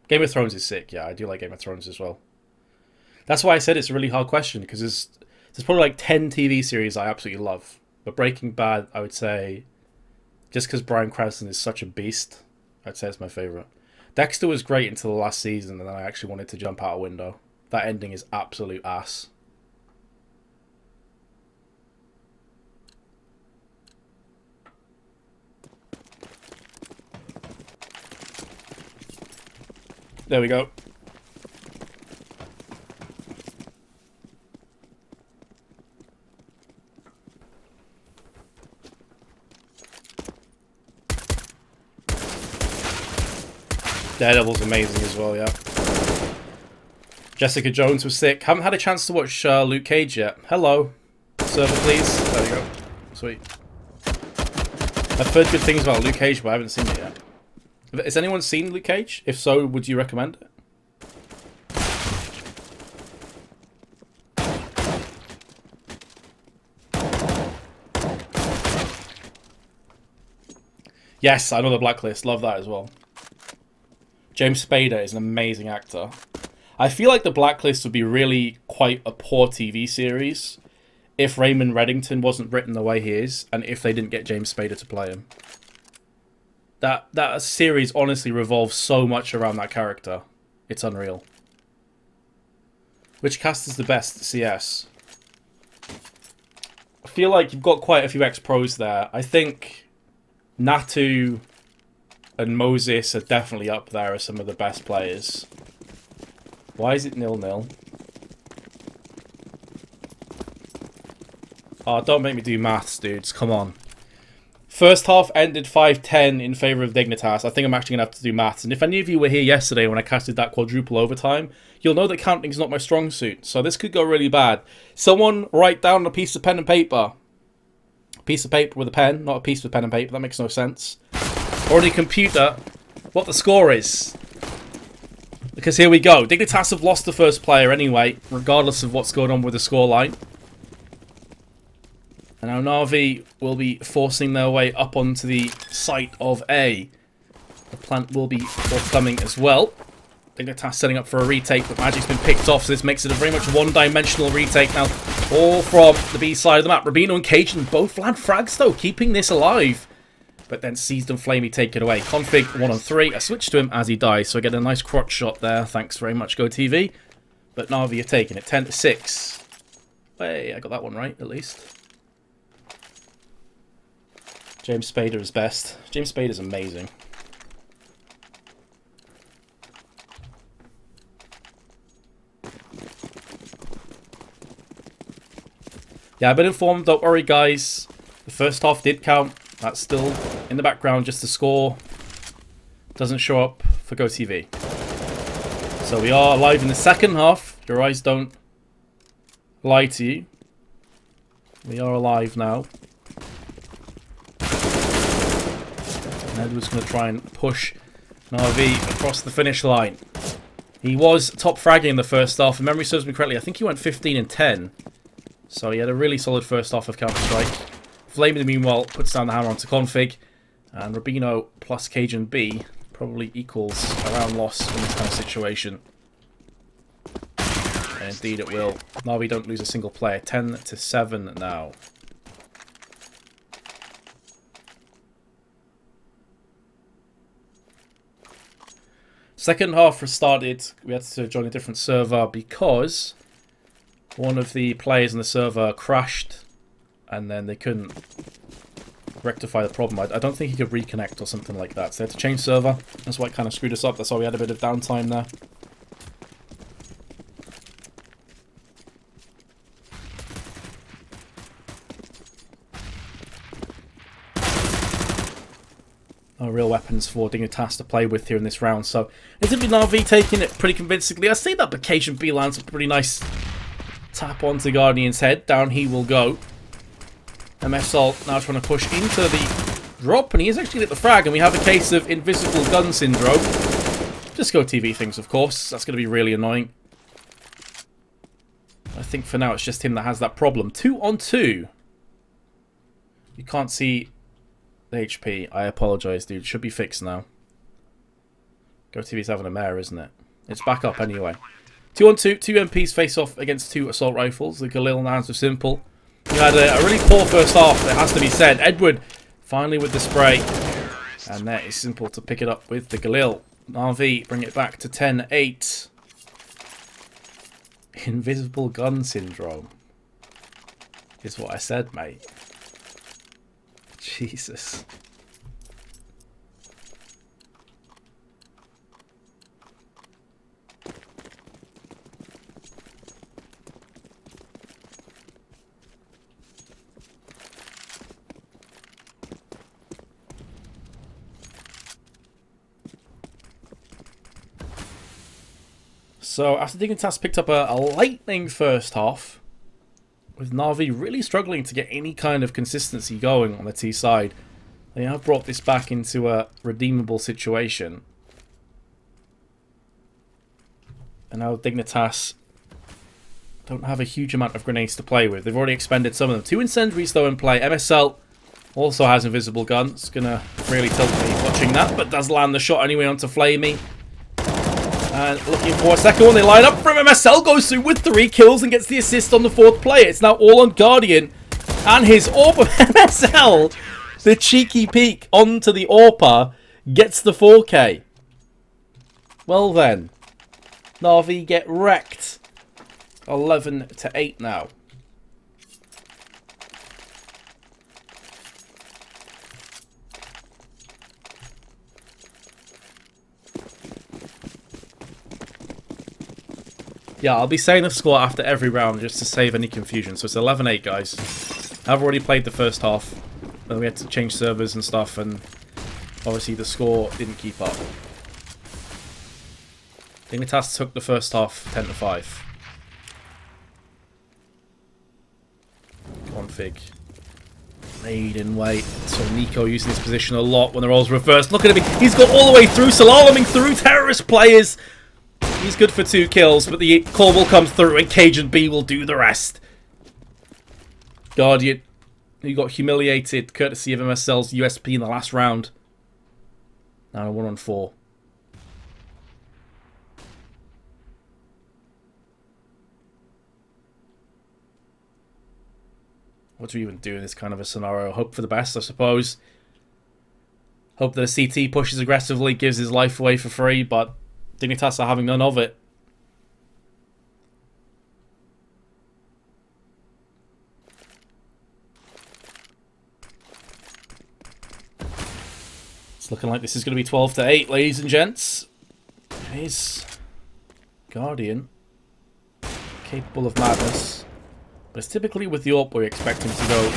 Game of Thrones is sick. Yeah, I do like Game of Thrones as well. That's why I said it's a really hard question, because there's probably like 10 TV series I absolutely love. But Breaking Bad, I would say, just because Bryan Cranston is such a beast, I'd say it's my favourite. Dexter was great until the last season, and then I actually wanted to jump out a window. That ending is absolute ass. There we go. Daredevil's amazing as well, yeah. Jessica Jones was sick. Haven't had a chance to watch Luke Cage yet. Hello. Server, please. There we go. Sweet. I've heard good things about Luke Cage, but I haven't seen it yet. Has anyone seen Luke Cage? If so, would you recommend it? Yes, I know The Blacklist. Love that as well. James Spader is an amazing actor. I feel like The Blacklist would be really quite a poor TV series if Raymond Reddington wasn't written the way he is, and if they didn't get James Spader to play him. That series honestly revolves so much around that character. It's unreal. Which cast is the best CS? I feel like you've got quite a few ex-pros there. I think Natu and Moses are definitely up there as some of the best players. Why is it 0-0? Oh, don't make me do maths, dudes. Come on. First half ended 5-10 in favour of Dignitas. I think I'm actually going to have to do maths. And if any of you were here yesterday when I casted that quadruple overtime, you'll know that counting is not my strong suit. So this could go really bad. Someone write down a piece of pen and paper. A piece of paper with a pen, not a piece with pen and paper. That makes no sense. Or on your computer, what the score is. Because here we go. Dignitas have lost the first player anyway, regardless of what's going on with the scoreline. And now NaVi will be forcing their way up onto the site of A. The plant will be forthcoming as well. Dignitas setting up for a retake, but Magic's been picked off, so this makes it a very much one-dimensional retake now. All from the B side of the map. Rubino and Cajun both land frags though, keeping this alive. But then Seized and Flamey take it away. Config 1-on-3. I switch to him as he dies, so I get a nice crotch shot there. Thanks very much, GoTV. But NaVi are taking it 10-6. Hey, I got that one right, at least. James Spader is best. James Spader is amazing. Yeah, I've been informed, don't worry guys. The first half did count. That's still in the background, just the score doesn't show up for GoTV. So we are live in the second half. Your eyes don't lie to you. We are alive now. And Edward's going to try and push NaVi across the finish line. He was top fragging in the first half. If memory serves me correctly, I think he went 15-10. So he had a really solid first half of Counter-Strike. Flamey, meanwhile, puts down the hammer onto Config. And Rubino plus Cajun B probably equals a round loss in this kind of situation. And indeed it will. NaVi don't lose a single player. 10-7 now. Second half restarted. We had to join a different server because one of the players in the server crashed. And then they couldn't rectify the problem. I don't think he could reconnect or something like that. So they had to change server. That's why it kind of screwed us up. That's why we had a bit of downtime there. No real weapons for Dignitas to play with here in this round. So it's going to be NaVi taking it pretty convincingly. I see that Vacation B lands a pretty nice tap onto Guardian's head. Down he will go. MSL now trying to push into the drop, and he is actually hit the frag, and we have a case of invisible gun syndrome. Just GoTV things, of course. That's going to be really annoying. I think for now it's just him that has that problem. 2-on-2. You can't see the HP. I apologise, dude. It should be fixed now. GoTV's having a mare, isn't it? It's back up anyway. 2-on-2, 2 MPs face off against 2 assault rifles. The Galil lands with Simple. You had a really poor first half, it has to be said. Edward finally with the spray. And there is Simple to pick it up with the Galil. NaVi bring it back to 10-8. Invisible gun syndrome is what I said, mate. Jesus. So after Dignitas picked up a lightning first half, with NaVi really struggling to get any kind of consistency going on the T side, they have brought this back into a redeemable situation. And now Dignitas don't have a huge amount of grenades to play with. They've already expended some of them. 2 incendiaries though in play. MSL also has invisible guns. Gonna really tilt me watching that, but does land the shot anyway onto Flamey. And looking for a second one, they line up for him. MSL goes through with 3 kills and gets the assist on the 4th player. It's now all on Guardian and his AWP. MSL, the cheeky peek onto the AWPer, gets the 4K. Well then, NaVi get wrecked. 11-8 now. Yeah, I'll be saying the score after every round just to save any confusion. So it's 11-8, guys. I've already played the first half. Then we had to change servers and stuff, and obviously the score didn't keep up. Dignitas took the first half 10-5. Come on, Fig. Made in wait. So Nico using this position a lot when the role's reversed. Look at him. He's got all the way through, slaloming through terrorist players. He's good for 2 kills, but the call will come through and Cajun B will do the rest. Guardian, who got humiliated courtesy of MSL's USP in the last round. Now 1-on-4. What do we even do in this kind of a scenario? Hope for the best, I suppose. Hope that a CT pushes aggressively, gives his life away for free, but Dignitas are having none of it. It's looking like this is going to be 12-8, ladies and gents. Here's Guardian, capable of madness, but it's typically with the AWP we expect him to go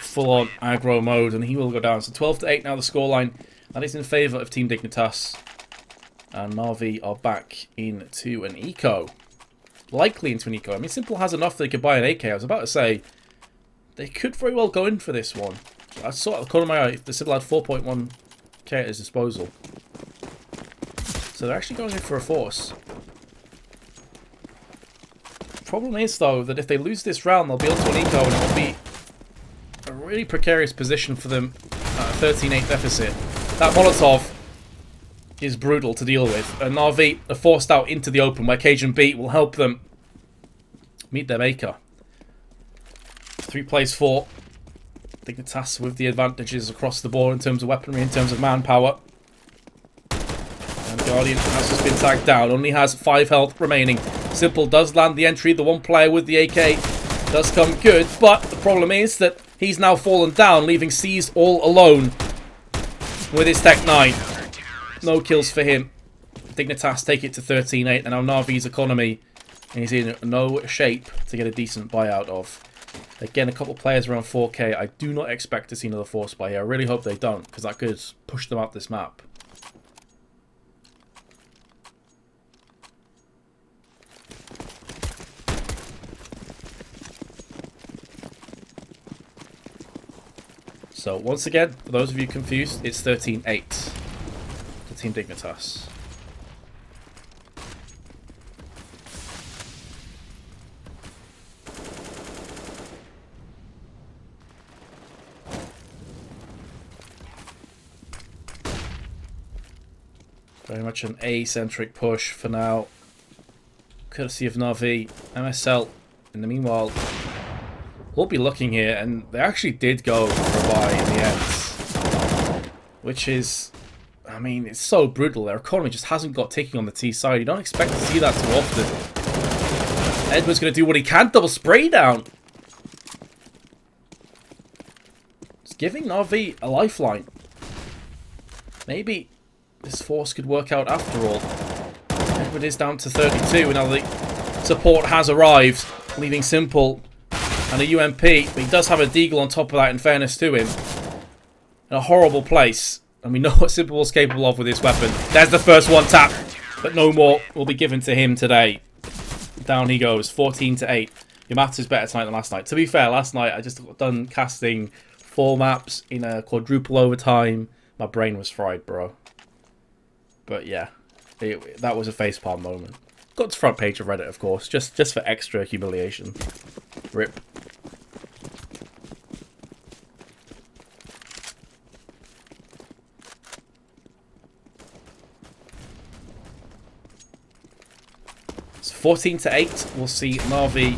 full-on aggro mode, and he will go down. So 12-8 now the scoreline. That is in favour of Team Dignitas. And NaVi are back into an eco. Likely into an eco. I mean, Simple has enough they could buy an AK. I was about to say, they could very well go in for this one. I saw at the corner of my eye, the Simple had 4.1k at his disposal. So they're actually going in for a force. Problem is, though, that if they lose this round, they'll be onto an eco and it will be a really precarious position for them at a 13-8 deficit. That Molotov is brutal to deal with, and NaVi are forced out into the open where Cajun B will help them meet their maker. 3 plays 4. Dignitas with the advantages across the board in terms of weaponry, in terms of manpower. And Guardian has just been tagged down, only has 5 health remaining. Simple does land the entry, the 1 player with the AK does come good, but the problem is that he's now fallen down, leaving C's all alone with his Tech 9. No kills for him. Dignitas take it to 13-8, and now NaVi's economy is in no shape to get a decent buyout of. Again, a couple of players around 4k. I do not expect to see another force buy here. I really hope they don't, because that could push them out this map. So, once again, for those of you confused, it's 13-8. Team Dignitas. Very much an A-centric push for now. Courtesy of NaVi. MSL, in the meanwhile, will be looking here, and they actually did go for a buy in the end. Which is, I mean, it's so brutal. Their economy just hasn't got ticking on the T side. You don't expect to see that too often. Edward's going to do what he can. Double spray down. It's giving NaVi a lifeline. Maybe this force could work out after all. Edward is down to 32, and now the support has arrived, leaving Simple and a UMP. But he does have a Deagle on top of that, in fairness to him. In a horrible place. And we know what Simple was capable of with this weapon. There's the first one tap, but no more will be given to him today. Down he goes, 14-8. Your maths is better tonight than last night. To be fair, last night I just got done casting 4 maps in a quadruple overtime. My brain was fried, bro. But yeah, that was a facepalm moment. Got to front page of Reddit, of course, just for extra humiliation. Rip. It's 14-8. We'll see NaVi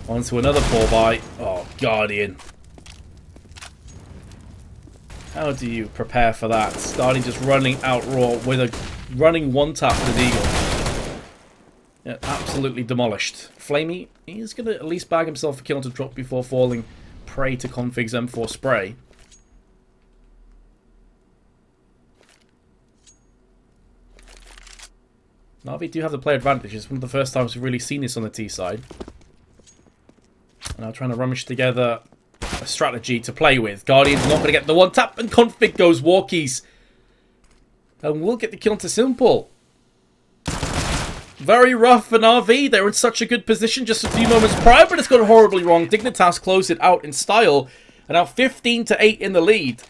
onto another 4-buy. Oh, Guardian. How do you prepare for that? Guardian just running out raw with a running one tap for the Deagle. Yeah, absolutely demolished. Flamey, he's going to at least bag himself a kill to drop before falling prey to Config's M4 spray. NaVi do have the player advantage. It's one of the first times we've really seen this on the T side. Now trying to rummage together a strategy to play with. Guardian's not going to get the one tap, and Config goes walkies. And we'll get the kill to Simple. Very rough for NaVi. They were in such a good position just a few moments prior, but it's gone horribly wrong. Dignitas closed it out in style, and now 15-8 in the lead.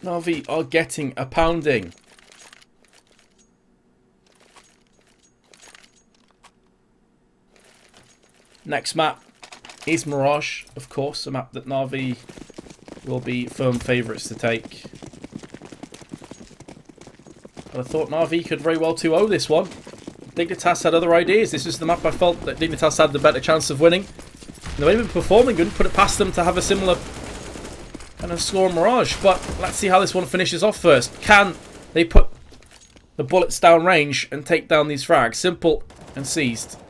NaVi are getting a pounding. Next map is Mirage, of course, a map that NaVi will be firm favourites to take. But I thought NaVi could very well 2-0 this one. Dignitas had other ideas. This is the map I felt that Dignitas had the better chance of winning. And the way they've been performing, couldn't put it past them to have a similar kind of score on Mirage. But let's see how this one finishes off first. Can they put the bullets down range and take down these frags? Simple and seized.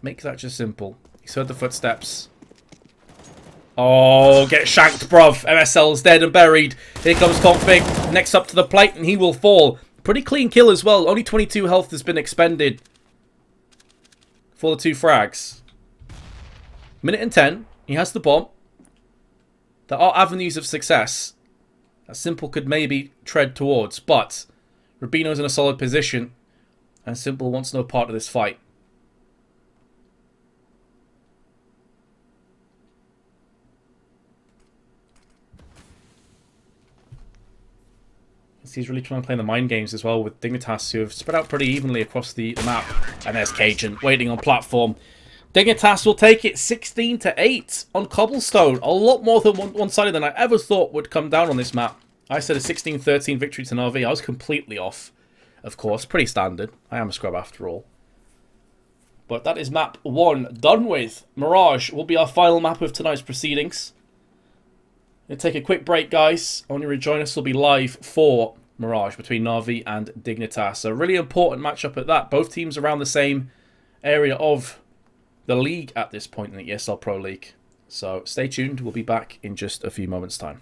Make that just Simple. He's heard the footsteps. Oh, get shanked, bruv. MSL's dead and buried. Here comes Config. Next up to the plate, and he will fall. Pretty clean kill as well. Only 22 health has been expended for the 2 frags. Minute and 10. He has the bomb. There are avenues of success that Simple could maybe tread towards, but Rubino's in a solid position, and Simple wants no part of this fight. He's really trying to play the mind games as well with Dignitas, who have spread out pretty evenly across the map. And there's Cajun waiting on platform. Dignitas will take it 16-8 on Cobblestone. A lot more than one-sided than I ever thought would come down on this map. I said a 16-13 victory to NaVi. I was completely off, of course. Pretty standard. I am a scrub after all. But that is map 1 done with. Mirage will be our final map of tonight's proceedings. We'll take a quick break, guys. Only rejoin us will be live for Mirage between NaVi and Dignitas. A really important matchup at that. Both teams around the same area of the league at this point in the ESL Pro League. So stay tuned. We'll be back in just a few moments' time.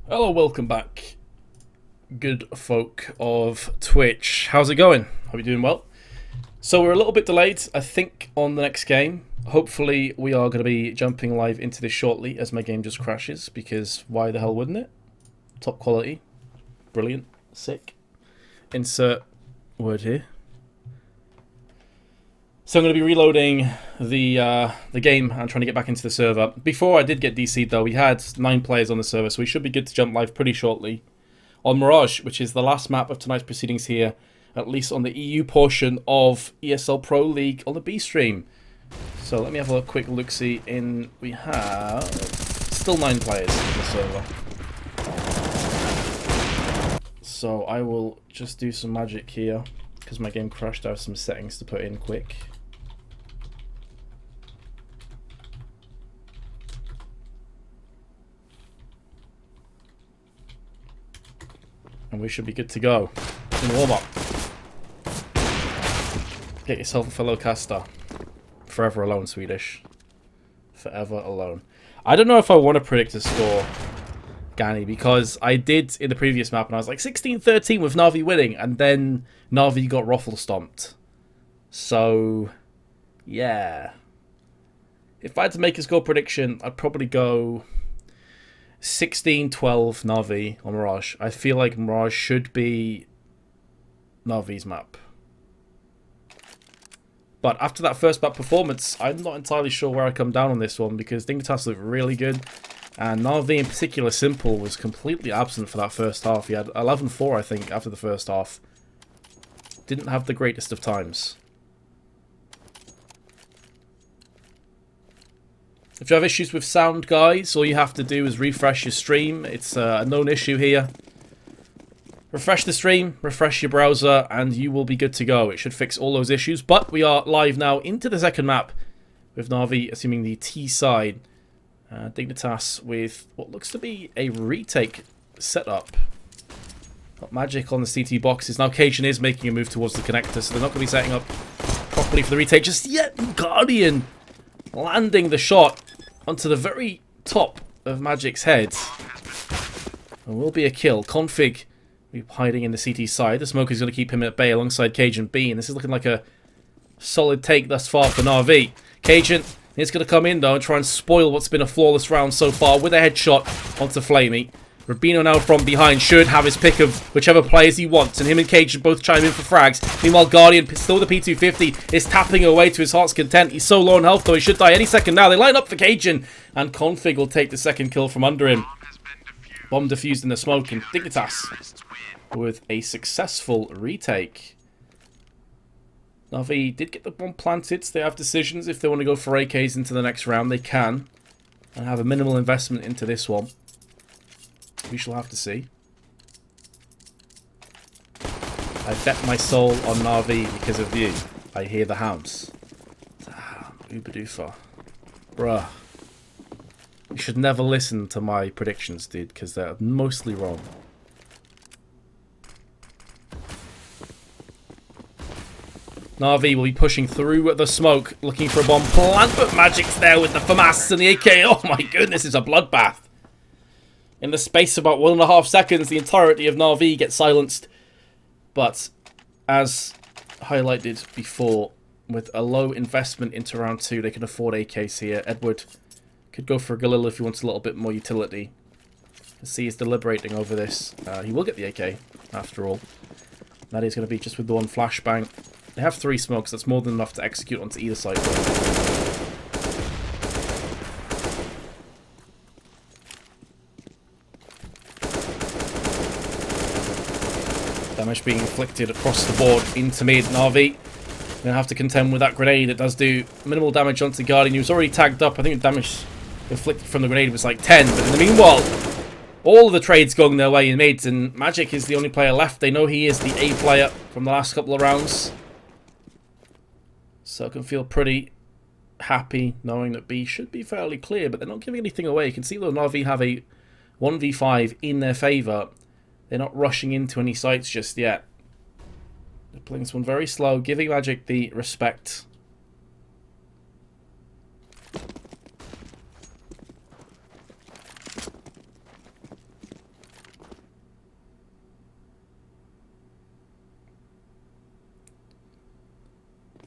Hello, welcome back, good folk of Twitch. How's it going? Hope you're doing well. So we're a little bit delayed, I think, on the next game. Hopefully we are going to be jumping live into this shortly as my game just crashes, because why the hell wouldn't it? Top quality. Brilliant. Sick. Insert word here. So I'm going to be reloading the game and trying to get back into the server. Before I did get DC'd though, we had 9 players on the server, so we should be good to jump live pretty shortly on Mirage, which is the last map of tonight's proceedings here, at least on the EU portion of ESL Pro League on the B stream. So let me have a quick look-see in. We have still 9 players on the server. So I will just do some magic here, because my game crashed. I have some settings to put in quick. And we should be good to go in warm-up. Get yourself a fellow caster. Forever alone, Swedish. Forever alone. I don't know if I want to predict a score, Gani, because I did in the previous map, and I was like 16-13 with NaVi winning, and then NaVi got ruffle stomped. So, yeah. If I had to make a score prediction, I'd probably go 16-12 NaVi on Mirage. I feel like Mirage should be NaVi's map. But after that first map performance, I'm not entirely sure where I come down on this one, because Dignitas looked really good. And NaVi in particular, Simple, was completely absent for that first half. He had 11-4, I think, after the first half. Didn't have the greatest of times. If you have issues with sound, guys, all you have to do is refresh your stream. It's a known issue here. Refresh the stream, refresh your browser, and you will be good to go. It should fix all those issues. But we are live now into the second map with NaVi assuming the T side. Dignitas with what looks to be a retake setup. Got Magic on the CT boxes. Now Cajun is making a move towards the connector, so they're not going to be setting up properly for the retake just yet. Guardian landing the shot onto the very top of Magic's head. There will be a kill. Config will be hiding in the CT side. The smoke is going to keep him at bay alongside Cajun B, and this is looking like a solid take thus far for NaVi. Cajun is going to come in though and try and spoil what's been a flawless round so far with a headshot onto Flamey. Rubino now from behind should have his pick of whichever players he wants, and him and Cajun both chime in for frags. Meanwhile, Guardian, still with the P250, is tapping away to his heart's content. He's so low on health though, he should die any second now. They line up for Cajun, and Config will take the second kill from under him. Bomb defused in the smoke, and Dignitas with a successful retake. NaVi did get the bomb planted, so they have decisions. If they want to go for AKs into the next round, they can, and have a minimal investment into this one. We shall have to see. I bet my soul on NaVi because of you. I hear the hounds. Damn, Ubadoofa. Bruh. You should never listen to my predictions, dude, because they're mostly wrong. NaVi will be pushing through the smoke, looking for a bomb plant, but Magic's there with the FAMAS and the AK. Oh my goodness, it's a bloodbath. In the space of about 1.5 seconds, the entirety of NaVi gets silenced. But, as highlighted before, with a low investment into round 2, they can afford AKs here. Edward could go for a Galil if he wants a little bit more utility. C is deliberating over this. He will get the AK, after all. That is going to be just with the one flashbang. They have 3 smokes, that's more than enough to execute onto either side. Damage being inflicted across the board into mid. NaVi gonna have to contend with that grenade. It does do minimal damage onto Guardian. He was already tagged up. I think the damage inflicted from the grenade was like 10. But in the meanwhile, all of the trades going their way in mid, and Magic is the only player left. They know he is the A player from the last couple of rounds. So I can feel pretty happy knowing that B should be fairly clear, but they're not giving anything away. You can see though NaVi have a 1v5 in their favour. They're not rushing into any sites just yet. They're playing this one very slow, giving Magic the respect.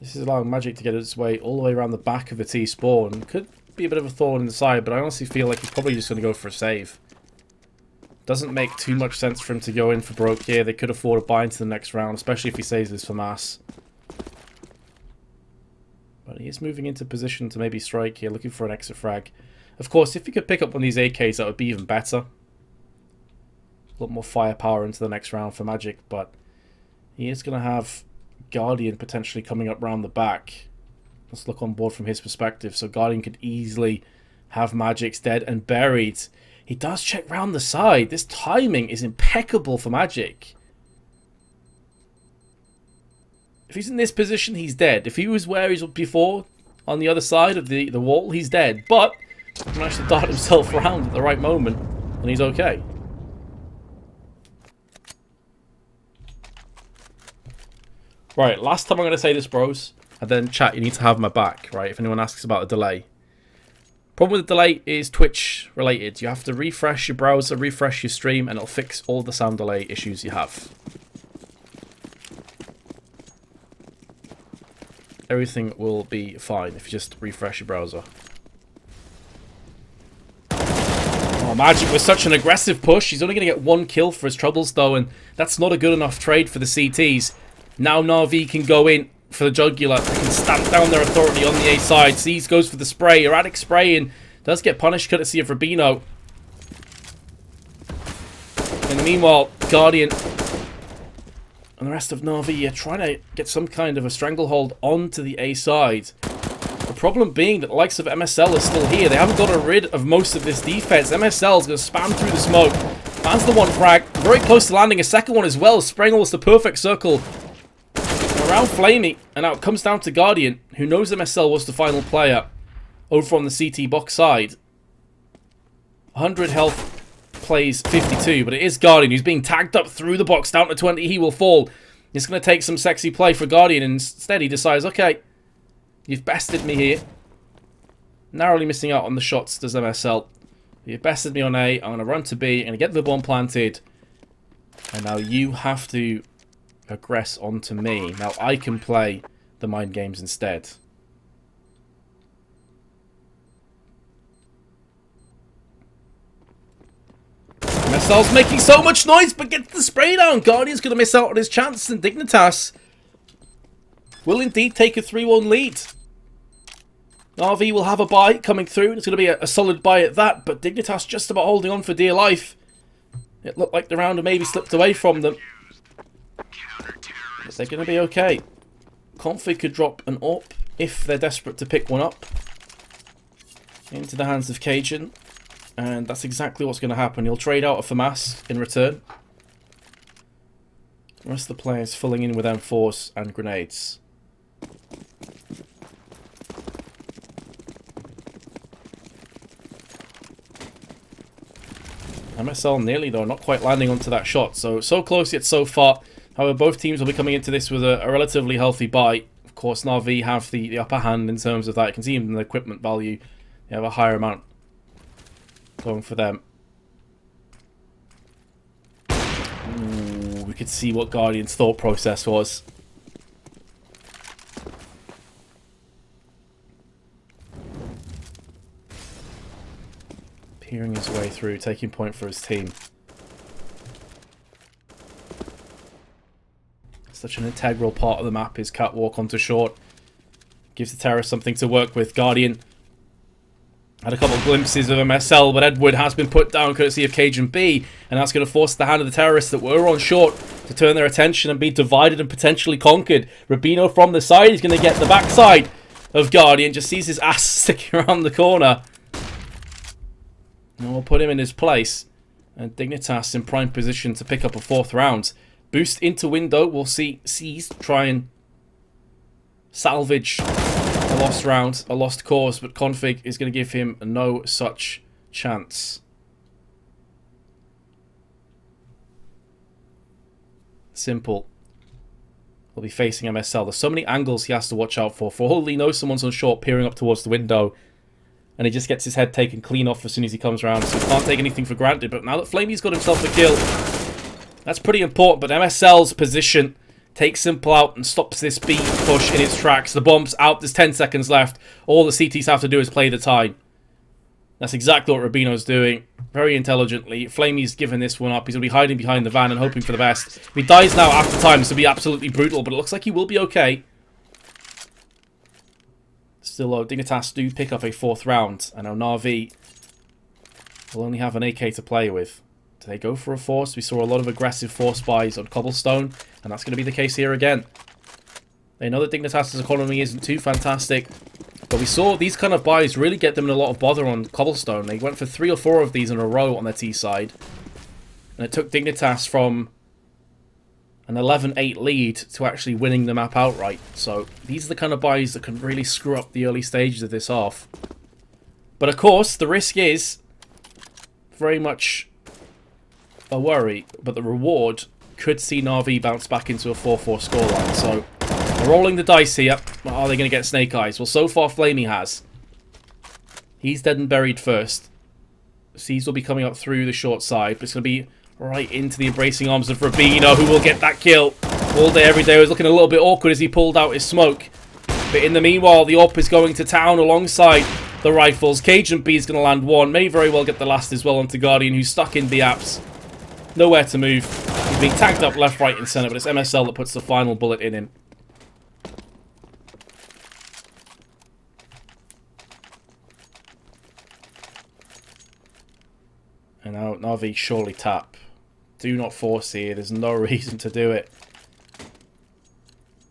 This is allowing Magic to get its way all the way around the back of the T spawn. Could be a bit of a thorn in the side, but I honestly feel like he's probably just going to go for a save. Doesn't make too much sense for him to go in for broke here. They could afford a buy into the next round, especially if he saves this for mass. But he is moving into position to maybe strike here, looking for an exit frag. Of course, if he could pick up one of these AKs, that would be even better. A lot more firepower into the next round for Magic, but he is going to have Guardian potentially coming up round the back. Let's look on board from his perspective. So Guardian could easily have Magic's dead and buried. He does check round the side. This timing is impeccable for Magic. If he's in this position, he's dead. If he was where he was before, on the other side of the wall, he's dead. But he managed to dart himself around at the right moment, and he's okay. Right, last time I'm going to say this, bros. And then, chat, you need to have my back, right? If anyone asks about the delay. Problem with the delay is Twitch related. You have to refresh your browser, refresh your stream, and it'll fix all the sound delay issues you have. Everything will be fine if you just refresh your browser. Oh, Magic with such an aggressive push. He's only going to get 1 kill for his troubles, though, and that's not a good enough trade for the CTs. Now NaVi can go in for the jugular. They can stamp down their authority on the A side. Seas goes for the spray. Erratic spray and does get punished courtesy of Rubino. And meanwhile, Guardian and the rest of NaVi are trying to get some kind of a stranglehold onto the A side. The problem being that the likes of MSL are still here. They haven't gotten rid of most of this defense. MSL is going to spam through the smoke. Lands the 1 frag. Very close to landing a second one as well. Spraying almost a perfect circle around Flamey. And now it comes down to Guardian, who knows MSL was the final player over on the CT box side. 100 health. Plays 52, but it is Guardian who's being tagged up through the box down to 20. He will fall. It's going to take some sexy play for Guardian, and instead he decides, okay, you've bested me here. Narrowly missing out on the shots does MSL. You've bested me on A. I'm going to run to B. I'm going to get the bomb planted. And now you have to aggress onto me. Now I can play the mind games instead. MSL's making so much noise, but gets the spray down. Guardian's going to miss out on his chance, and Dignitas will indeed take a 3-1 lead. NaVi will have a buy coming through, and it's going to be a solid buy at that, but Dignitas just about holding on for dear life. It looked like the round had maybe slipped away from them. But they're going to be okay. Config could drop an AWP if they're desperate to pick one up. Into the hands of Cajun. And that's exactly what's going to happen. He'll trade out a FAMAS in return. The rest of the players filling in with M4s and grenades. MSL nearly, though, not quite landing onto that shot. So close yet so far. However, both teams will be coming into this with a relatively healthy buy. Of course, NaVi have the upper hand in terms of that. You can see even the equipment value. They have a higher amount going for them. Ooh, we could see what Guardian's thought process was. Peering his way through, taking point for his team. Such an integral part of the map is catwalk onto short. Gives the terrorists something to work with. Guardian had a couple of glimpses of MSL, but Edward has been put down courtesy of Cajun B, and that's going to force the hand of the terrorists that were on short to turn their attention and be divided and potentially conquered. Rubino from the side is going to get the backside of Guardian, just sees his ass sticking around the corner. And we'll put him in his place. And Dignitas in prime position to pick up a 4th round. Boost into window, we'll see Seas try and salvage a lost round, a lost cause, but Config is going to give him no such chance. Simple. He'll be facing MSL. There's so many angles he has to watch out for. For all he knows, someone's on short peering up towards the window, and he just gets his head taken clean off as soon as he comes around, so he can't take anything for granted. But now that Flamey's got himself a kill, that's pretty important. But MSL's position takes Simple out and stops this B push in its tracks. The bomb's out. There's 10 seconds left. All the CTs have to do is play the time. That's exactly what Rubino's doing. Very intelligently. Flamey's given this one up. He's going to be hiding behind the van and hoping for the best. If he dies now after time, this will be absolutely brutal, but it looks like he will be okay. Still, though, Dignitas do pick up a 4th round. And now NaVi will only have an AK to play with. Do they go for a force? We saw a lot of aggressive force buys on Cobblestone, and that's going to be the case here again. They know that Dignitas' economy isn't too fantastic, but we saw these kind of buys really get them in a lot of bother on Cobblestone. They went for 3 or 4 of these in a row on their T side, and it took Dignitas from an 11-8 lead to actually winning the map outright. So these are the kind of buys that can really screw up the early stages of this half. But of course, the risk is very much a worry, but the reward could see NaVi bounce back into a 4-4 scoreline. So they're rolling the dice here. Are they going to get Snake Eyes? Well, so far Flamey has. He's dead and buried first. Seas will be coming up through the short side, but it's going to be right into the embracing arms of Rubino, who will get that kill all day, every day. It was looking a little bit awkward as he pulled out his smoke. But in the meanwhile, the AWP is going to town alongside the rifles. Cajun B is going to land one. May very well get the last as well onto Guardian, who's stuck in the apps. Nowhere to move. He's being tagged up left, right, and centre, but it's MSL that puts the final bullet in him. And now NaVi surely tap. Do not force here. There's no reason to do it.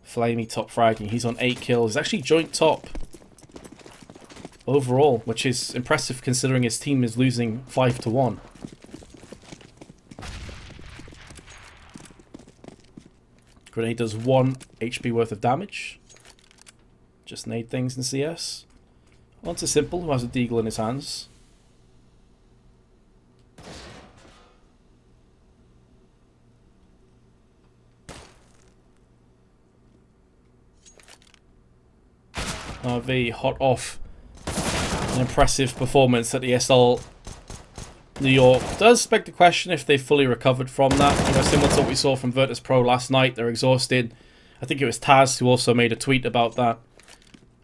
Flamey top fragging. He's on 8 kills. He's actually joint top overall, which is impressive considering his team is losing 5-1. Grenade does 1 HP worth of damage. Just nade things in CS. On to Simple, who has a deagle in his hands. NaVi hot off an impressive performance at ESL New York. Does beg the question if they fully recovered from that. You know, similar to what we saw from Virtus Pro last night. They're exhausted. I think it was Taz who also made a tweet about that.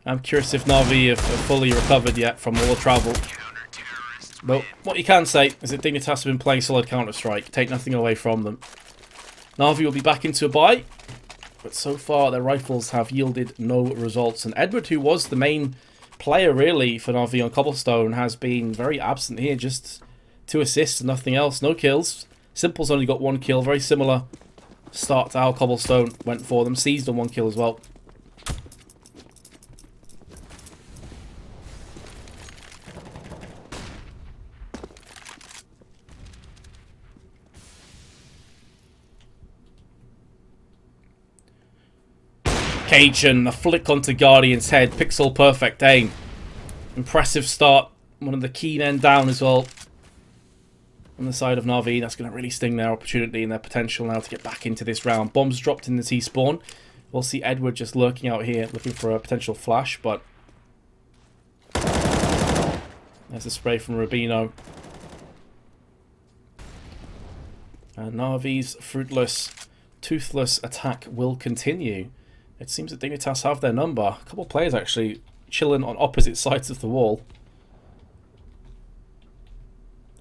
I'm curious if NaVi have fully recovered yet from all the travel. But what you can say is that Dignitas have been playing solid Counter-Strike. Take nothing away from them. NaVi will be back into a buy. But so far, their rifles have yielded no results. And Edward, who was the main player, really, for NaVi on Cobblestone, has been very absent here. Just 2 assists and nothing else. No kills. Simple's only got 1 kill. Very similar start to how Cobblestone went for them. Seized on 1 kill as well. Cajun, a flick onto Guardian's head. Pixel perfect aim. Impressive start. One of the key men down as well. On the side of NaVi. That's going to really sting their opportunity and their potential now to get back into this round. Bombs dropped in the T-spawn. We'll see Edward just lurking out here looking for a potential flash, but there's a spray from Rubino. And NaVi's fruitless, toothless attack will continue. It seems that Dignitas have their number. A couple of players actually chilling on opposite sides of the wall.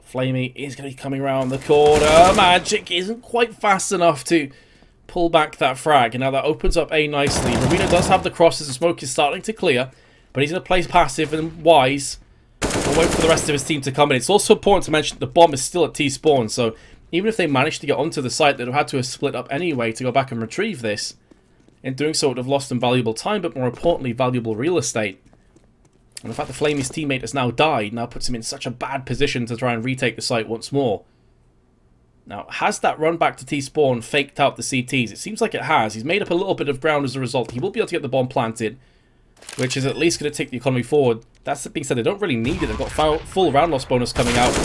Flamey is going to be coming around the corner. Magic isn't quite fast enough to pull back that frag. And now that opens up A nicely. Rubino does have the crosses. The smoke is starting to clear. But he's going to play passive and wise. And wait for the rest of his team to come in. It's also important to mention that the bomb is still at T-spawn. So even if they managed to get onto the site, they'd have had to have split up anyway to go back and retrieve this. In doing so, it would have lost them valuable time, but more importantly, valuable real estate. And the fact that Flamey's teammate has now died now puts him in such a bad position to try and retake the site once more. Now, has that run back to T-spawn faked out the CTs? It seems like it has. He's made up a little bit of ground as a result. He will be able to get the bomb planted, which is at least going to take the economy forward. That's being said, they don't really need it. They've got full round loss bonus coming out.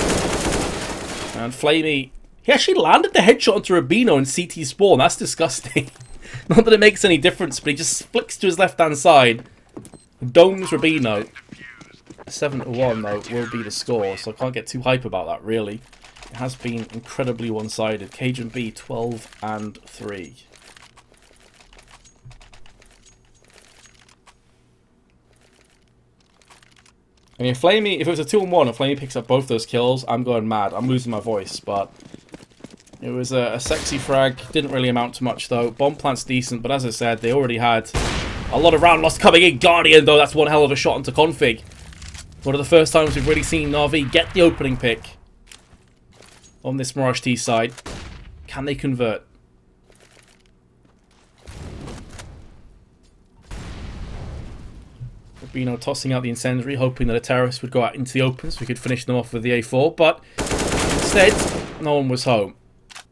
And Flamey, he actually landed the headshot onto Rubino in CT spawn. That's disgusting. Not that it makes any difference, but he just flicks to his left-hand side. Domes Rubino. 7-1, though, will be the score, so I can't get too hype about that, really. It has been incredibly one-sided. Cajun B, 12-3. I mean, Flamey, if it was a 2-on-1 and Flamey picks up both those kills, I'm going mad. I'm losing my voice, but it was a sexy frag. Didn't really amount to much, though. Bomb plant's decent, but as I said, they already had a lot of round loss coming in. Guardian, though, that's one hell of a shot into config. One of the first times we've really seen NaVi get the opening pick on this Mirage T side. Can they convert? Rubino tossing out the incendiary, hoping that a terrorist would go out into the open so we could finish them off with the A4, but instead, no one was home.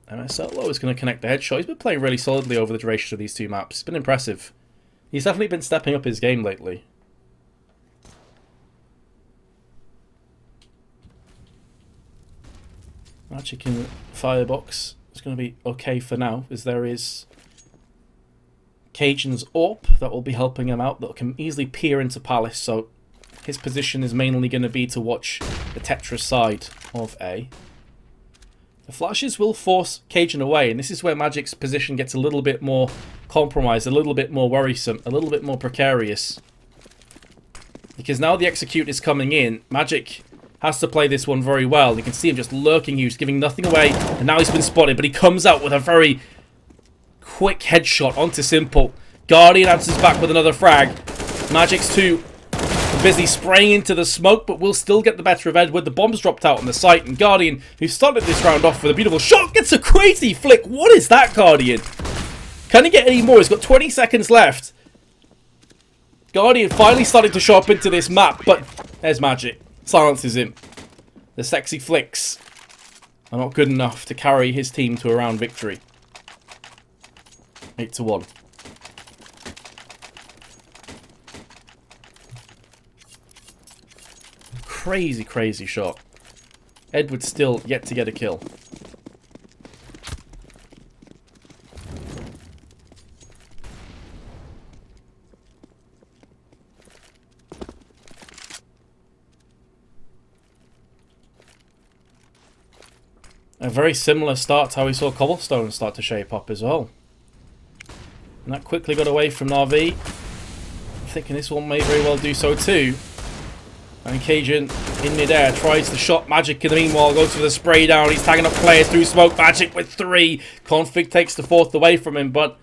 MSL is going to connect the headshot. He's been playing really solidly over the duration of these two maps. It's been impressive. He's definitely been stepping up his game lately. Magic in Firebox is going to be okay for now, as there is Cajun's AWP that will be helping him out, that can easily peer into Palace, so his position is mainly going to be to watch the Tetris side of A. The flashes will force Cajun away, and this is where Magic's position gets a little bit more compromised, a little bit more worrisome, a little bit more precarious. Because now the execute is coming in, Magic has to play this one very well. You can see him just lurking, he's giving nothing away, and now he's been spotted, but he comes out with a very quick headshot onto Simple. Guardian answers back with another frag. Magic's too busy spraying into the smoke, but will still get the better of Edward. The bomb's dropped out on the site, and Guardian, who started this round off with a beautiful shot, gets a crazy flick. What is that, Guardian? Can he get any more? He's got 20 seconds left. Guardian finally starting to show up into this map, but there's Magic. Silences him. The sexy flicks are not good enough to carry his team to a round victory. 8-1. Crazy, crazy shot. Edward still yet to get a kill. A very similar start to how we saw Cobblestone start to shape up as well. And that quickly got away from NaVi. I'm thinking this one may very well do so too. And Cajun in midair tries the shot. Magic in the meanwhile goes for the spray down. He's tagging up players through smoke. Magic with 3. Config takes the 4th away from him, but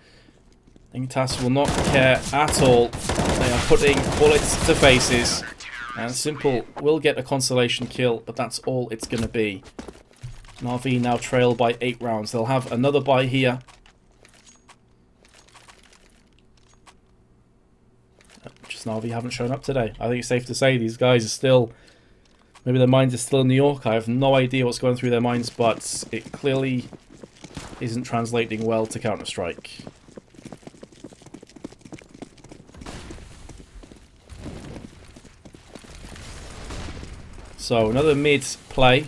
Dignitas will not care at all. They are putting bullets to faces. And Simple will get a consolation kill, but that's all it's going to be. NaVi now trail by 8 rounds. They'll have another bye here. Just NaVi haven't shown up today. I think it's safe to say these guys are still... Maybe their minds are still in New York. I have no idea what's going through their minds, but it clearly isn't translating well to Counter-Strike. So, another mid play.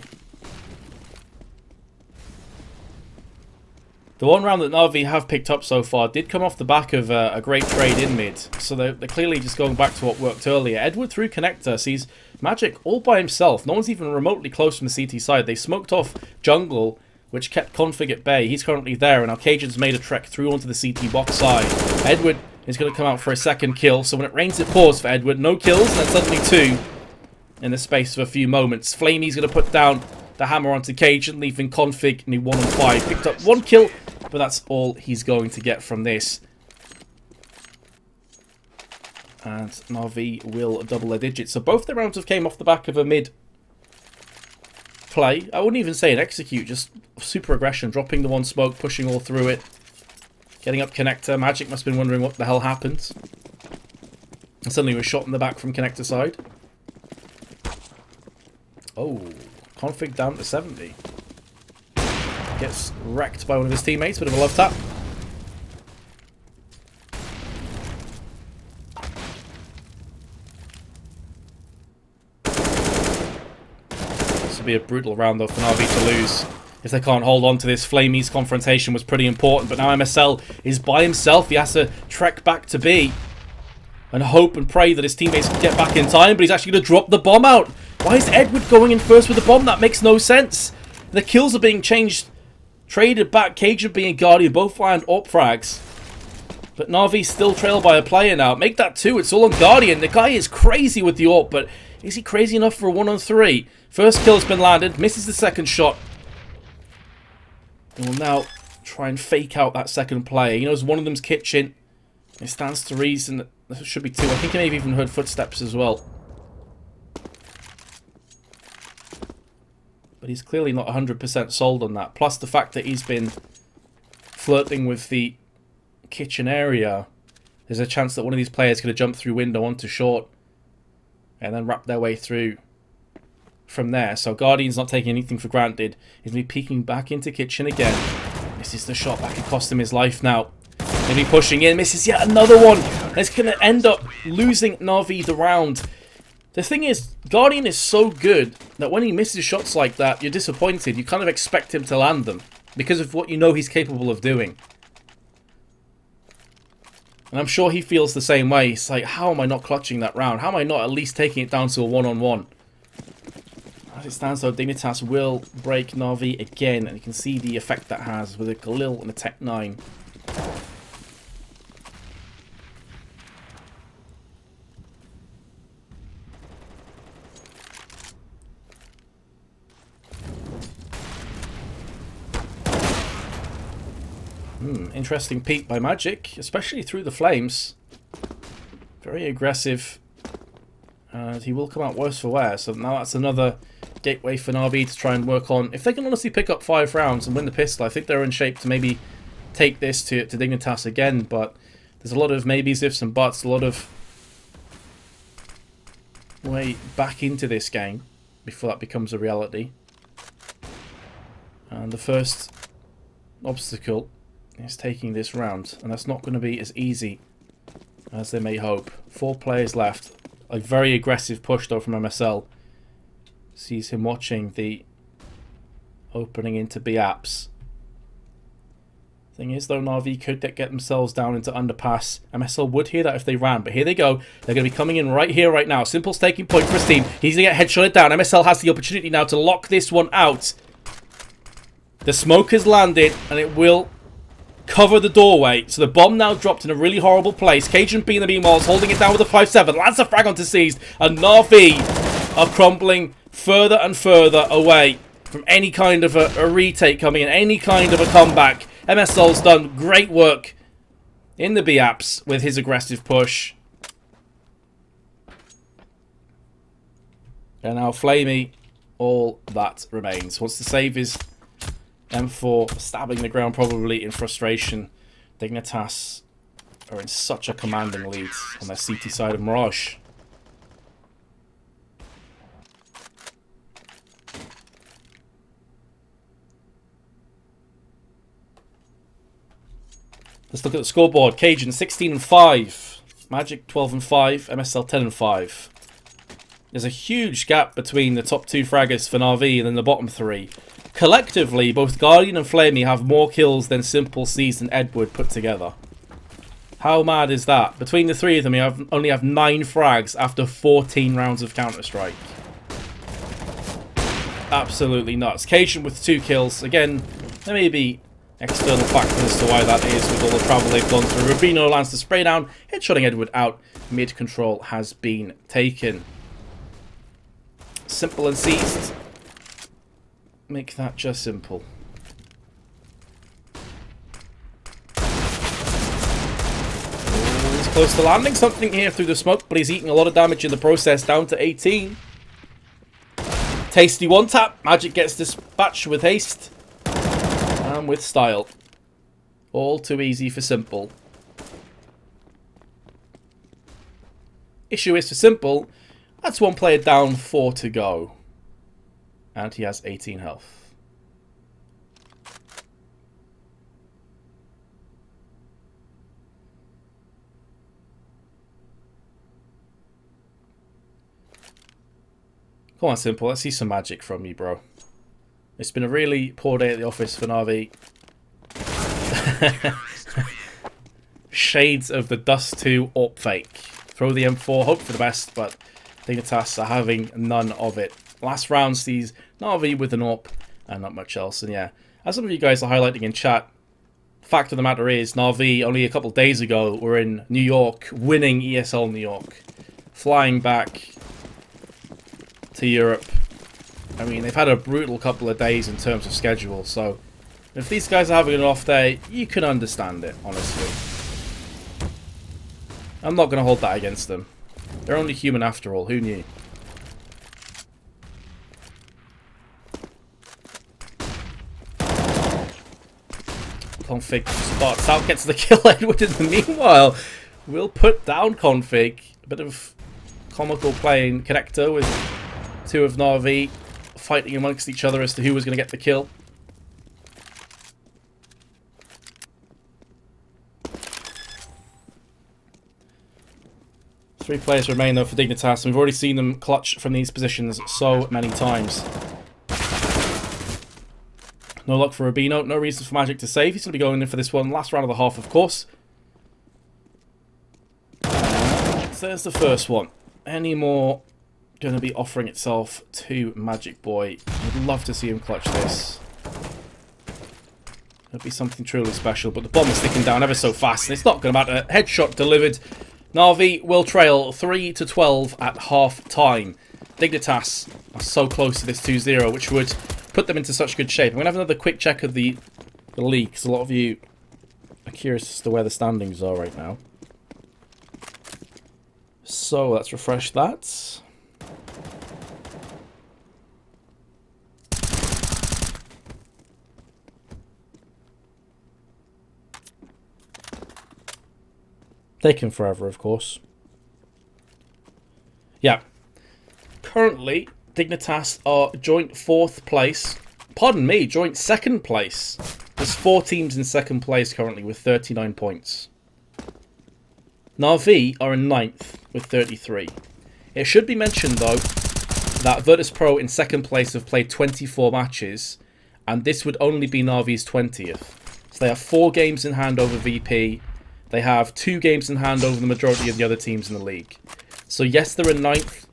The one round that NaVi have picked up so far did come off the back of a great trade in mid. So they're clearly just going back to what worked earlier. Edward through connector sees Magic all by himself. No one's even remotely close from the CT side. They smoked off jungle, which kept config at bay. He's currently there, and now Cajun's made a trek through onto the CT box side. Edward is going to come out for a second kill. So when it rains, it pours for Edward. No kills, and then suddenly 2 in the space of a few moments. Flamey's going to put down the hammer onto Cajun, leaving config in 1 on 5. Picked up 1 kill, but that's all he's going to get from this. And NaVi will double their digits. So both the rounds have came off the back of a mid play. I wouldn't even say an execute, just super aggression. Dropping the 1 smoke, pushing all through it. Getting up connector. Magic must have been wondering what the hell happened. And suddenly was shot in the back from connector side. Oh, config down to 70. Gets wrecked by one of his teammates. Bit of a love tap. This will be a brutal round though for NaVi to lose. If they can't hold on to this, Flamey's confrontation was pretty important. But now MSL is by himself. He has to trek back to B. And hope and pray that his teammates can get back in time. But he's actually going to drop the bomb out. Why is Edward going in first with the bomb? That makes no sense. The kills are being changed. Traded back, Cajun being Guardian, both land AWP frags. But NaVi still trailed by a player now. Make that 2, it's all on Guardian. The guy is crazy with the AWP, but Is he crazy enough for a 1-on-3? First kill's been landed. Misses the second shot. And will now try and fake out that second player. He knows one of them's kitchen. It stands to reason that there should be two. I think he may have even heard footsteps as well. But he's clearly not 100% sold on that. Plus the fact that he's been flirting with the kitchen area. There's a chance that one of these players could have jumped through window onto short and then wrapped their way through from there. So Guardian's not taking anything for granted. He's going to be peeking back into kitchen again. Misses the shot. That could cost him his life now. Maybe pushing in. Misses yet another one. And it's going to end up losing NaVi the round. The thing is, Guardian is so good that when he misses shots like that, you're disappointed. You kind of expect him to land them because of what you know he's capable of doing. And I'm sure he feels the same way. It's like, how am I not clutching that round? How am I not at least taking it down to a one-on-one? As it stands though, Dignitas will break NaVi again. And you can see the effect that has with a Galil and a Tech 9. Interesting peek by Magic, especially through the flames. Very aggressive. And he will come out worse for wear. So now that's another gateway for NaVi to try and work on. If they can honestly pick up 5 rounds and win the pistol, I think they're in shape to maybe take this to Dignitas again. But there's a lot of maybes, ifs and buts. A lot of way back into this game before that becomes a reality. And the first obstacle is taking this round, and that's not going to be as easy as they may hope. 4 players left. A very aggressive push though from MSL. Sees him watching the opening into B apps. Thing is though, NaVi could get themselves down into underpass. MSL would hear that if they ran, but here they go. They're going to be coming in right here, right now. Simple's taking point for his team. He's going to get headshotted down. MSL has the opportunity now to lock this one out. The smoke has landed, and it will cover the doorway. So the bomb now dropped in a really horrible place. Cajun B in the meanwhile is holding it down with a 5-7. Lands a frag onto Seized. And NaVi are crumbling further and further away from any kind of a retake coming in. Any kind of a comeback. MSL's done great work in the B apps with his aggressive push. And now Flamey, all that remains. Wants to save his M4, stabbing the ground probably in frustration. Dignitas are in such a commanding lead on their CT side of Mirage. Let's look at the scoreboard. Cajun 16-5, Magic 12-5, MSL 10-5. There's a huge gap between the top 2 fraggers for NaVi and then the bottom 3. Collectively, both Guardian and Flamey have more kills than Simple, Seized and Edward put together. How mad is that? Between the 3 of them, you only have 9 frags after 14 rounds of Counter-Strike. Absolutely nuts. Cajun with 2 kills. Again, there may be external factors as to why that is with all the travel they've gone through. Rubino lands the spray down, headshotting Edward out. Mid control has been taken. Simple and Seized. Make that just simple. He's close to landing something here through the smoke, but he's eating a lot of damage in the process, down to 18. Tasty one tap. Magic gets dispatched with haste and with style. All too easy for Simple. Issue is for Simple, that's 1 player down, 4 to go. And he has 18 health. Come on, Simple. Let's see some magic from you, bro. It's been a really poor day at the office for NaVi. Shades of the Dust 2 AWP fake. Throw the M4, hope for the best, but Dignitas are having none of it. Last round sees NaVi with an AWP and not much else. And yeah, as some of you guys are highlighting in chat, fact of the matter is NaVi only a couple of days ago were in New York winning ESL New York. Flying back to Europe. I mean, they've had a brutal couple of days in terms of schedule, so if these guys are having an off day, you can understand it, honestly. I'm not going to hold that against them. They're only human after all, who knew? Config spots out, gets the kill. Edward in the meanwhile will put down Config. A bit of comical playing connector with two of NaVi fighting amongst each other as to who was going to get the kill. Three players remain though for Dignitas, and we've already seen them clutch from these positions so many times. No luck for Rubino, no reason for Magic to save. He's going to be going in for this one. Last round of the half, of course. So there's the first one. Any more going to be offering itself to Magic Boy? I'd love to see him clutch this. It'll be something truly special, but the bomb is sticking down ever so fast, and it's not going to matter. Headshot delivered. NaVi will trail 3-12 at half time. Dignitas are so close to this 2-0, which would put them into such good shape. I'm going to have another quick check of the league, because a lot of you are curious as to where the standings are right now. So let's refresh that. Taking forever, of course. Yeah. Currently, Dignitas are joint 4th place. Pardon me, joint 2nd place. There's 4 teams in 2nd place currently with 39 points. NaVi are in 9th with 33. It should be mentioned, though, that Virtus Pro in 2nd place have played 24 matches, and this would only be NaVi's 20th. So they have 4 games in hand over VP. They have 2 games in hand over the majority of the other teams in the league. So yes, they're in 9th,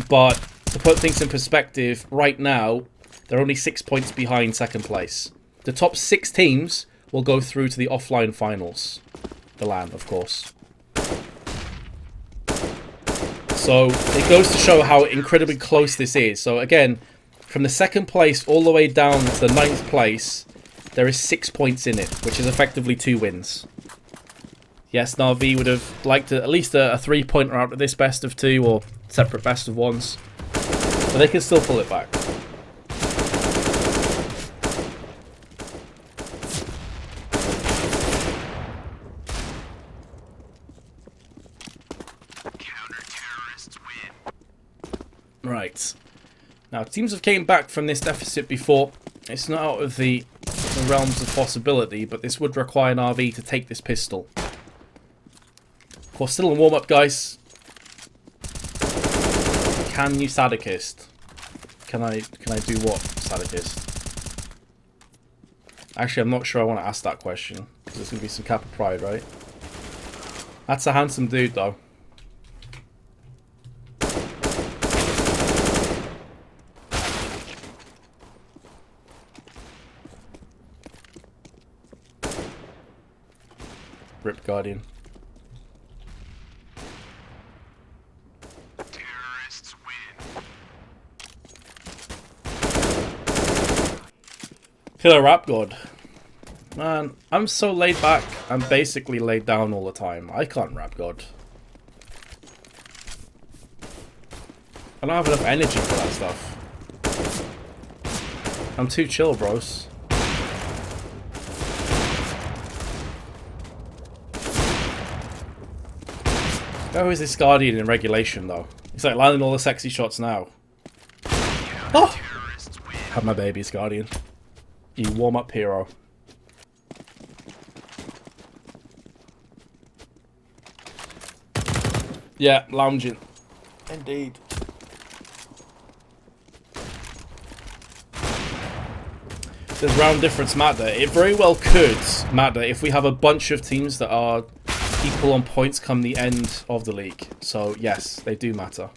but to put things in perspective, right now, they're only 6 points behind 2nd place. The top 6 teams will go through to the offline finals. The LAN, of course. So it goes to show how incredibly close this is. So again, from the 2nd place all the way down to the 9th place, there is 6 points in it, which is effectively 2 wins. Yes, NaVi would have liked at least a 3-pointer out of this best of 2 or separate best of 1s. But they can still pull it back. Right. Now, teams have came back from this deficit before. It's not out of the realms of possibility, but this would require NaVi to take this pistol. Of course, still in warm-up, guys. Can you Sadikist? Can I do what, Sadikist? Actually, I'm not sure I want to ask that question, because there's going to be some cap of pride, right? That's a handsome dude, though. Rip Guardian. Terrorists win. Killer Rap God. Man, I'm so laid back. I'm basically laid down all the time. I can't Rap God. I don't have enough energy for that stuff. I'm too chill, bros. Where is this Guardian in regulation, though? He's like landing all the sexy shots now. Oh! Have my babies, Guardian. You warm-up hero. Yeah, lounging. Indeed. There's round difference matter. It very well could matter if we have a bunch of teams that are equal on points come the end of the league. So yes, they do matter.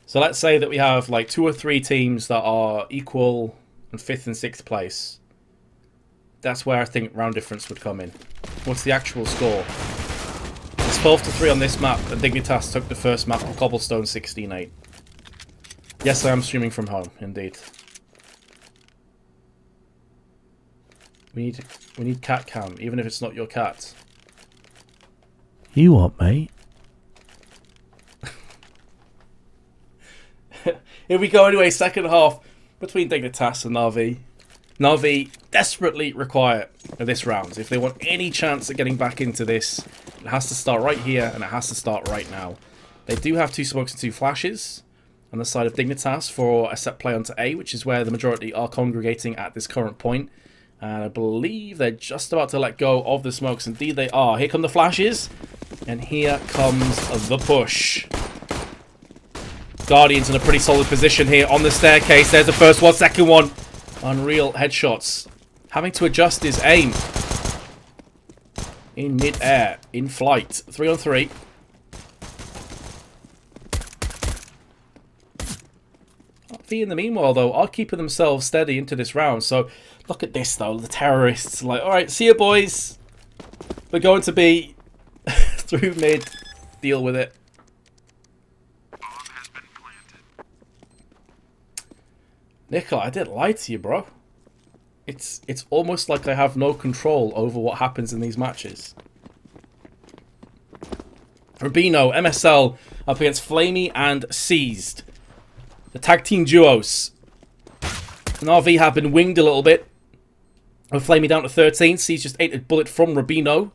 So let's say that we have like 2 or 3 teams that are equal in 5th and 6th place. That's where I think round difference would come in. What's the actual score? It's 12-3 on this map, and Dignitas took the first map of Cobblestone 16-8. Yes, I am streaming from home, indeed. We need cat cam, even if it's not your cat. You what, mate? Here we go anyway, second half between Dignitas and NaVi. NaVi desperately require this round. If they want any chance at getting back into this, it has to start right here, and it has to start right now. They do have 2 smokes and 2 flashes on the side of Dignitas for a set play onto A, which is where the majority are congregating at this current point. And I believe they're just about to let go of the smokes. Indeed they are. Here come the flashes, and here comes the push. Guardian's in a pretty solid position here on the staircase. There's the first one, second one. Unreal headshots. Having to adjust his aim. In mid-air, in flight. 3-on-3. V in the meanwhile, though, are keeping themselves steady into this round. So, look at this, though. The terrorists. Like, alright, see you, boys. We're going to be through mid. Deal with it. Nicola, I didn't lie to you, bro. It's almost like I have no control over what happens in these matches. Rubino, MSL, up against Flamey and Seized. The tag team duos. NaVi have been winged a little bit. With Flamey down to 13. Seized just ate a bullet from Rubino.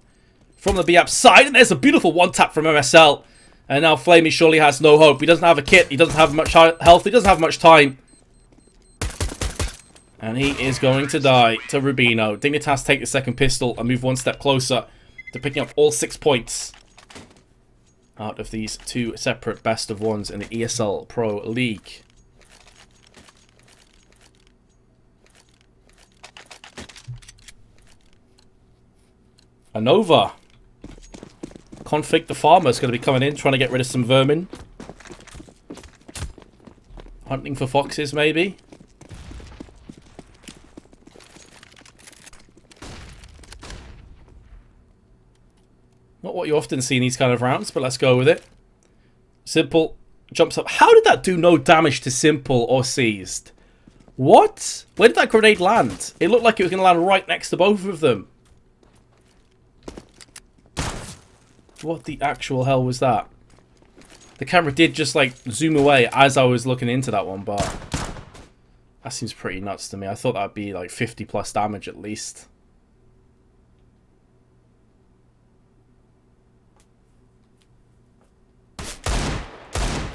From the B-App side. And there's a beautiful one-tap from MSL. And now Flamey surely has no hope. He doesn't have a kit. He doesn't have much health. He doesn't have much time. And he is going to die to Rubino. Dignitas take the second pistol and move one step closer to picking up all 6 points out of these 2 separate best of ones in the ESL Pro League. Anova. Config the Farmer is going to be coming in, trying to get rid of some vermin. Hunting for foxes, maybe. Not what you often see in these kind of rounds, but let's go with it. Simple jumps up. How did that do no damage to Simple or Seized? What? Where did that grenade land? It looked like it was going to land right next to both of them. What the actual hell was that? The camera did just like zoom away as I was looking into that one, but that seems pretty nuts to me. I thought that'd be like 50 plus damage at least.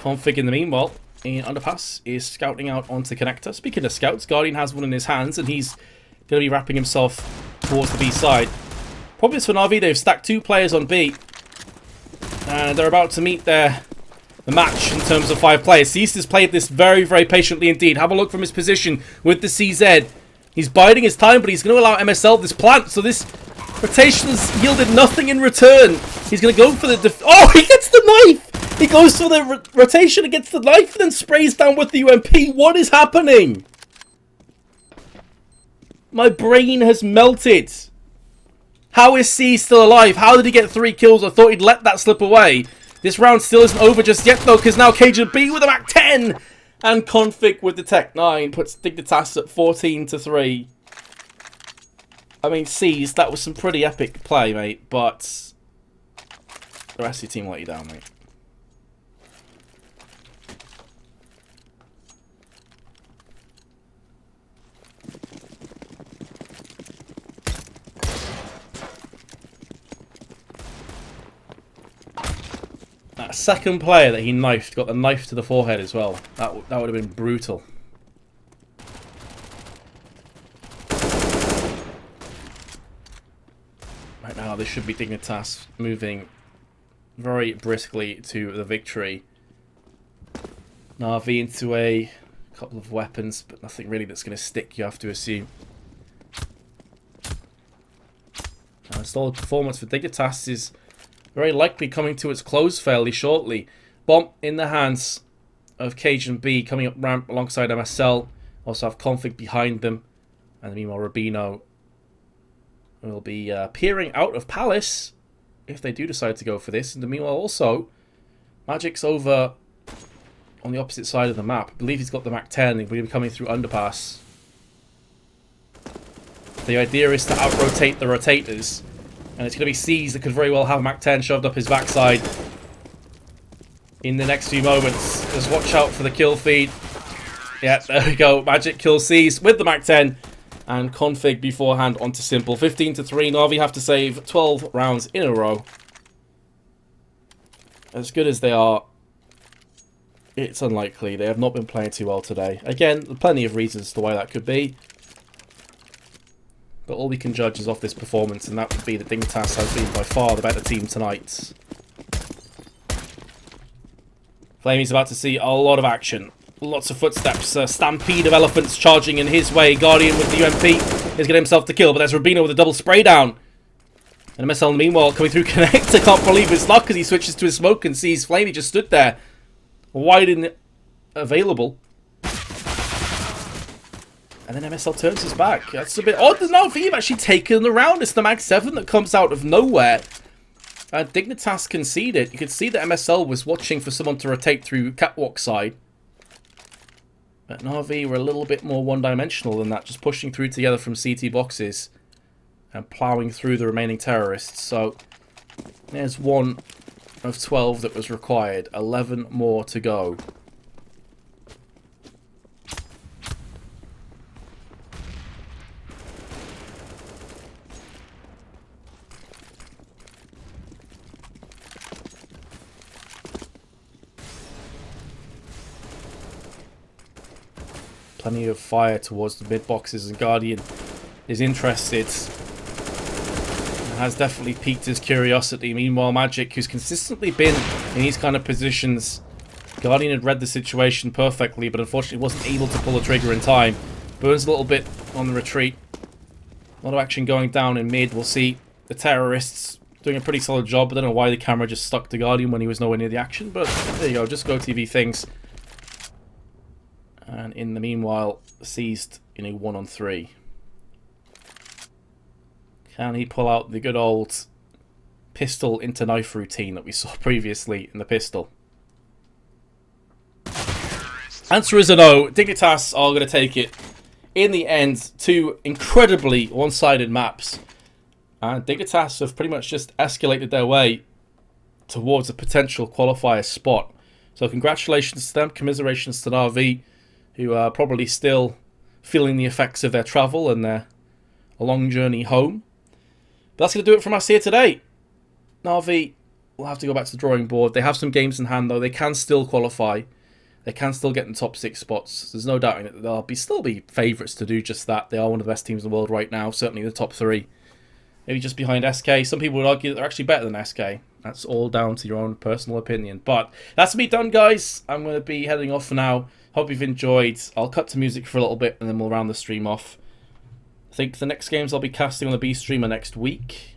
Config in the meanwhile in Underpass is scouting out onto Connector. Speaking of scouts, Guardian has one in his hands and he's going to be wrapping himself towards the B side. Problems for NaVi, they've stacked 2 players on B. And they're about to meet the match in terms of 5 players. Seized has played this very, very patiently indeed. Have a look from his position with the CZ. He's biding his time, but he's going to allow MSL this plant. So this rotation has yielded nothing in return. He's going to go for the... Oh, he gets the knife! He goes for the rotation against the knife and then sprays down with the UMP. What is happening? My brain has melted. How is C still alive? How did he get 3 kills? I thought he'd let that slip away. This round still isn't over just yet, though, because now Cajun B with a Mac 10 and Config with the Tech 9 puts Dignitas at 14-3. I mean, Seized, that was some pretty epic play, mate, but the rest of your team let you down, mate. That second player that he knifed got the knife to the forehead as well. That would have been brutal. Right now, this should be Dignitas moving very briskly to the victory. NaVi into a couple of weapons, but nothing really that's going to stick, you have to assume. A solid performance for Dignitas is very likely coming to its close fairly shortly. Bomb in the hands of Cajun B coming up ramp alongside MSL. Also have Config behind them. And meanwhile, Rubino will be peering out of Palace. if they do decide to go for this. And meanwhile, also, Magic's over on the opposite side of the map. I believe he's got the Mac-10. He'll be coming through underpass. The idea is to out-rotate the rotators. And it's going to be C's that could very well have Mac-10 shoved up his backside in the next few moments. Just watch out for the kill feed. Yeah, there we go. Magic kills C's with the Mac-10 and config beforehand onto simple. 15-3. NaVi have to save 12 rounds in a row. As good as they are, it's unlikely. They have not been playing too well today. Again, plenty of reasons as to why that could be. But all we can judge is off this performance, and that would be that Dignitas has been by far the better team tonight. Flamey's about to see a lot of action. Lots of footsteps. A stampede of elephants charging in his way. Guardian with the UMP is getting himself to kill, but there's Rubino with a double spray down. And MSL meanwhile coming through connector. Can't believe his luck as he switches to his smoke and sees Flamey just stood there. Wide and available. And then MSL turns his back. That's a bit odd. NaVi have actually taken the round. It's the Mag-7 that comes out of nowhere. Dignitas conceded. You could see that MSL was watching for someone to rotate through catwalk side. But NaVi were a little bit more one-dimensional than that, just pushing through together from CT boxes and ploughing through the remaining terrorists. So there's 1 of 12 that was required. 11 more to go. Plenty of fire towards the mid boxes, and Guardian is interested. And has definitely piqued his curiosity. Meanwhile, Magic, who's consistently been in these kind of positions, Guardian had read the situation perfectly, but unfortunately wasn't able to pull the trigger in time. Burns a little bit on the retreat. A lot of action going down in mid. We'll see the terrorists doing a pretty solid job. I don't know why the camera just stuck to Guardian when he was nowhere near the action, but there you go. Just Go TV things. And in the meanwhile, seized in a 1-on-3. Can he pull out the good old pistol into knife routine that we saw previously in the pistol? Answer is a no. Dignitas are going to take it. In the end, 2 incredibly one-sided maps. And Dignitas have pretty much just escalated their way towards a potential qualifier spot. So congratulations to them. Commiserations to NaVi, who are probably still feeling the effects of their travel and their long journey home. But that's going to do it from us here today. NaVi will have to go back to the drawing board. They have some games in hand, though. They can still qualify. They can still get in the top 6 spots. There's no doubting that they'll still be favourites to do just that. They are one of the best teams in the world right now, certainly in the top 3. Maybe just behind SK. Some people would argue that they're actually better than SK. That's all down to your own personal opinion. But that's me done, guys. I'm going to be heading off for now. Hope you've enjoyed. I'll cut to music for a little bit and then we'll round the stream off. I think the next games I'll be casting on the B streamer next week.